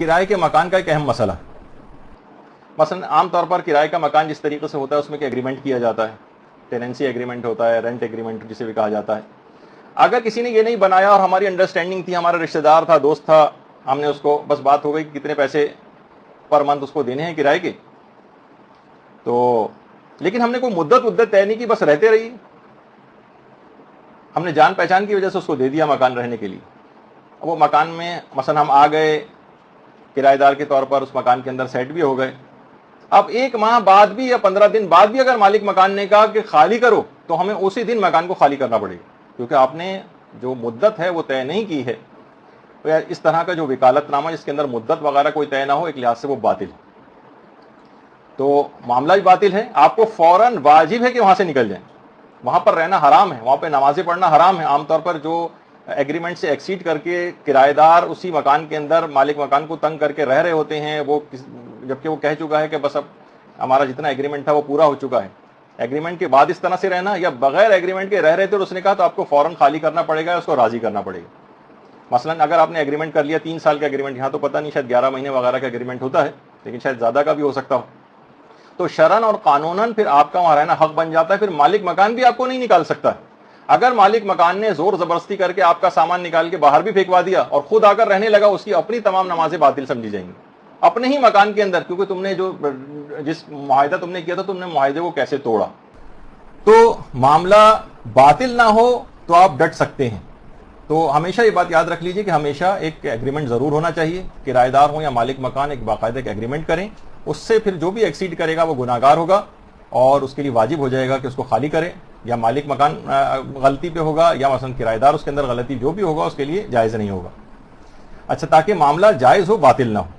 کرائے کے مکان کا ایک اہم مسئلہ، مثلا عام طور پر کرائے کا مکان جس طریقے سے ہوتا ہے اس میں کہ ایگریمنٹ کیا جاتا ہے، ٹیننسی ایگریمنٹ ہوتا ہے، رینٹ ایگریمنٹ جسے بھی کہا جاتا ہے۔ اگر کسی نے یہ نہیں بنایا اور ہماری انڈرسٹینڈنگ تھی، ہمارا رشتہ دار تھا، دوست تھا، ہم نے اس کو بس بات ہو گئی کہ کتنے پیسے پر منتھ اس کو دینے ہیں کرائے کے، تو لیکن ہم نے کوئی مدت طے نہیں کی، بس رہتے رہی، ہم نے جان پہچان کی وجہ سے اس کو دے دیا مکان رہنے کے لیے۔ وہ مکان میں مثلا ہم آ گئے کرایہ دار کے طور پر، اس مکان کے اندر سیٹ بھی ہو گئے۔ اب 1 ماہ بعد بھی یا 15 دن بعد بھی اگر مالک مکان نے کہا کہ خالی کرو، تو ہمیں اسی دن مکان کو خالی کرنا پڑے گا، کیونکہ آپ نے جو مدت ہے وہ طے نہیں کی ہے۔ تو اس طرح کا جو وکالت نامہ جس کے اندر مدت وغیرہ کوئی طے نہ ہو، ایک لحاظ سے وہ باطل ہے، تو معاملہ بھی باطل ہے۔ آپ کو فوراً واجب ہے کہ وہاں سے نکل جائیں، وہاں پر رہنا حرام ہے، وہاں پہ نمازیں پڑھنا حرام ہے۔ عام طور پر جو ایگریمنٹ سے ایکسیڈ کر کے کرایہ دار اسی مکان کے اندر مالک مکان کو تنگ کر کے رہ رہے ہوتے ہیں، وہ جبکہ وہ کہہ چکا ہے کہ بس اب ہمارا جتنا ایگریمنٹ تھا وہ پورا ہو چکا ہے۔ ایگریمنٹ کے بعد اس طرح سے رہنا یا بغیر ایگریمنٹ کے رہ رہے تھے اور اس نے کہا تو آپ کو فوراً خالی کرنا پڑے گا، اس کو راضی کرنا پڑے گا۔ مثلا اگر آپ نے ایگریمنٹ کر لیا 3 سال کا ایگریمنٹ، یہاں تو پتہ نہیں شاید 11 مہینے وغیرہ کا ایگریمنٹ ہوتا ہے، لیکن شاید زیادہ کا بھی ہو سکتا ہو، تو شرعاً اور قانوناً پھر آپ کا وہاں رہنا حق بن جاتا ہے، پھر مالک مکان بھی آپ کو نہیں نکال سکتا ہے۔ اگر مالک مکان نے زور زبردستی کر کے آپ کا سامان نکال کے باہر بھی پھینکوا دیا اور خود آ کر رہنے لگا، اس کی اپنی تمام نمازیں باطل سمجھی جائیں گی، اپنے ہی مکان کے اندر، کیونکہ تم نے جس معاہدہ تم نے کیا تھا، تم نے معاہدے کو کیسے توڑا۔ تو معاملہ باطل نہ ہو تو آپ ڈٹ سکتے ہیں۔ تو ہمیشہ یہ بات یاد رکھ لیجئے کہ ہمیشہ ایک ایگریمنٹ ضرور ہونا چاہیے، کرایہ دار ہوں یا مالک مکان ایک باقاعدہ ایک ایگریمنٹ کریں، اس سے پھر جو بھی ایکسیڈ کرے گا وہ گناہگار ہوگا اور اس کے لیے واجب ہو جائے گا کہ اس کو خالی کرے، یا مالک مکان غلطی پہ ہوگا یا مثلا کرایہ دار اس کے اندر غلطی جو بھی ہوگا اس کے لیے جائز نہیں ہوگا۔ اچھا، تاکہ معاملہ جائز ہو باطل نہ ہو۔